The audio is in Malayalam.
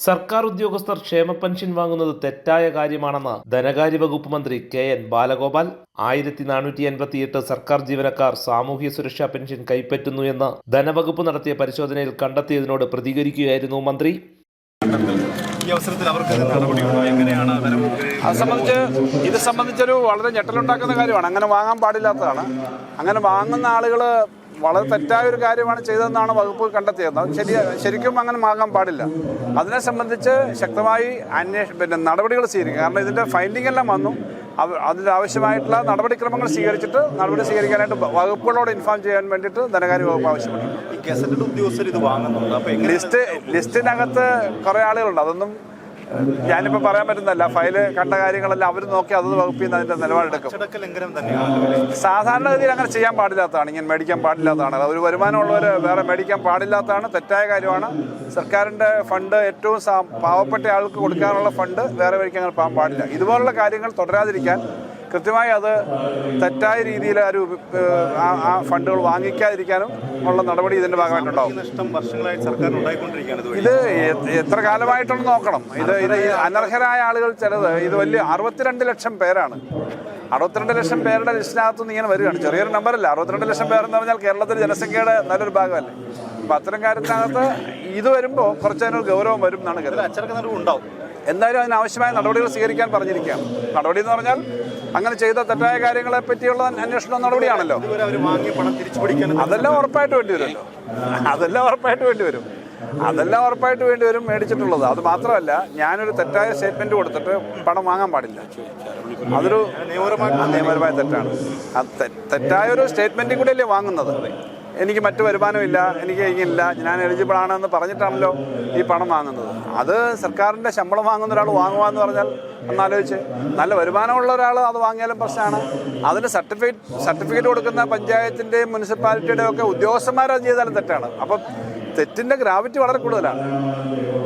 സർക്കാർ ഉദ്യോഗസ്ഥർ ക്ഷേമ പെൻഷൻ വാങ്ങുന്നത് തെറ്റായ കാര്യമാണെന്ന് ധനകാര്യ വകുപ്പ് മന്ത്രി കെ.എൻ. ബാലഗോപാൽ. 1488 സർക്കാർ ജീവനക്കാർ സാമൂഹ്യ സുരക്ഷാ പെൻഷൻ കൈപ്പറ്റുന്നു എന്ന് ധനവകുപ്പ് നടത്തിയ പരിശോധനയിൽ കണ്ടെത്തിയതിനോട് പ്രതികരിക്കുകയായിരുന്നു മന്ത്രി. ഇത് സംബന്ധിച്ചൊരു വളരെ ഞെട്ടലുണ്ടാക്കുന്ന കാര്യമാണ്. അങ്ങനെ വാങ്ങാൻ പാടില്ലാത്തതാണ്. അങ്ങനെ വാങ്ങുന്ന ആളുകൾ വളരെ തെറ്റായൊരു കാര്യമാണ് ചെയ്തതെന്നാണ് വകുപ്പ് കണ്ടെത്തിയത്. ശരിക്കും അങ്ങനെ വാങ്ങാൻ പാടില്ല. അതിനെ സംബന്ധിച്ച് ശക്തമായി നടപടികൾ സ്വീകരിക്കും. കാരണം ഇതിൻ്റെ ഫൈൻഡിംഗ് എല്ലാം വന്നു. അതിൻ്റെ ആവശ്യമായിട്ടുള്ള നടപടിക്രമങ്ങൾ സ്വീകരിക്കാനായിട്ട് വകുപ്പുകളോട് ഇൻഫോം ചെയ്യാൻ വേണ്ടിയിട്ട് ധനകാര്യ വകുപ്പ് ആവശ്യപ്പെട്ടു. ലിസ്റ്റിനകത്ത് കുറേ ആളുകളുണ്ട്. അതൊന്നും ഞാനിപ്പോൾ പറയാൻ പറ്റുന്നല്ല. ഫയല് കണ്ട കാര്യങ്ങളെല്ലാം അവർ നോക്കി അത് വകുപ്പിൽ നിന്ന് അതിൻ്റെ നിലപാടെടുക്കും. സാധാരണഗതിയിൽ അങ്ങനെ ചെയ്യാൻ പാടില്ലാത്തതാണ്. ഇങ്ങനെ മേടിക്കാൻ പാടില്ലാത്തതാണ്. ഒരു വരുമാനമുള്ളവർ വേറെ മേടിക്കാൻ പാടില്ലാത്തതാണ്. തെറ്റായ കാര്യമാണ്. സർക്കാരിൻ്റെ ഫണ്ട് ഏറ്റവും പാവപ്പെട്ട ആൾക്ക് കൊടുക്കാനുള്ള ഫണ്ട് വേറെ മേടിക്കാൻ പോകാൻ പാടില്ല. ഇതുപോലുള്ള കാര്യങ്ങൾ തുടരാതിരിക്കാൻ കൃത്യമായി അത് തെറ്റായ രീതിയിൽ ആ ഫണ്ടുകൾ വാങ്ങിക്കാതിരിക്കാനും ഉള്ള നടപടി ഇതിൻ്റെ ഭാഗമായിട്ടുണ്ടാവും. ഇത് എത്ര കാലമായിട്ടൊന്ന് നോക്കണം. ഇത് അനർഹരായ ആളുകൾ ചിലത് ഇത് വലിയ 62 ലക്ഷം പേരാണ്. 62 ലക്ഷം പേരുടെ ലിസ്റ്റിനകത്തുനിന്ന് ഇങ്ങനെ വരികയാണ്. ചെറിയൊരു നമ്പറല്ല. 62 ലക്ഷം പേരെന്ന് പറഞ്ഞാൽ കേരളത്തിലെ ജനസംഖ്യയുടെ നല്ലൊരു ഭാഗമല്ലേ. അപ്പം അത്തരം കാര്യത്തിനകത്ത് ഇത് വരുമ്പോൾ കുറച്ചതിനൊരു ഗൗരവം വരും എന്നാണ് കരുതുന്നത്. എന്തായാലും അതിനാവശ്യമായ നടപടികൾ സ്വീകരിക്കാൻ പറഞ്ഞിരിക്കുകയാണ്. നടപടി എന്ന് പറഞ്ഞാൽ അങ്ങനെ ചെയ്ത തെറ്റായ കാര്യങ്ങളെ പറ്റിയുള്ള അന്വേഷണ നടപടിയാണല്ലോ. അതെല്ലാം ഉറപ്പായിട്ട് വേണ്ടി വരുമല്ലോ. അതെല്ലാം ഉറപ്പായിട്ട് വേണ്ടി വരും മേടിച്ചിട്ടുള്ളത്. അത് മാത്രമല്ല, ഞാനൊരു തെറ്റായ സ്റ്റേറ്റ്മെന്റ് കൊടുത്തിട്ട് പണം വാങ്ങാൻ പാടില്ല. അതൊരു നിയമപരമായ തെറ്റാണ്. തെറ്റായൊരു സ്റ്റേറ്റ്മെന്റും കൂടെ അല്ലേ വാങ്ങുന്നത്. എനിക്ക് മറ്റു വരുമാനമില്ല, എനിക്ക് ഇല്ല, ഞാൻ എലിജിബിൾ ആണെന്ന് പറഞ്ഞിട്ടാണല്ലോ ഈ പണം വാങ്ങുന്നത്. അത് സർക്കാരിൻ്റെ ശമ്പളം വാങ്ങുന്ന ഒരാൾ വാങ്ങുകയെന്ന് പറഞ്ഞാൽ ഒന്നാലോചിച്ച്, നല്ല വരുമാനമുള്ള ഒരാൾ അത് വാങ്ങിയാലും പ്രശ്നമാണ്. അതിന് സർട്ടിഫിക്കറ്റ് കൊടുക്കുന്ന പഞ്ചായത്തിൻ്റെയും മുനിസിപ്പാലിറ്റിയുടെയും ഒക്കെ ഉദ്യോഗസ്ഥന്മാരത് ചെയ്താലും തെറ്റാണ്. അപ്പം തെറ്റിൻ്റെ ഗ്രാവിറ്റി വളരെ കൂടുതലാണ്.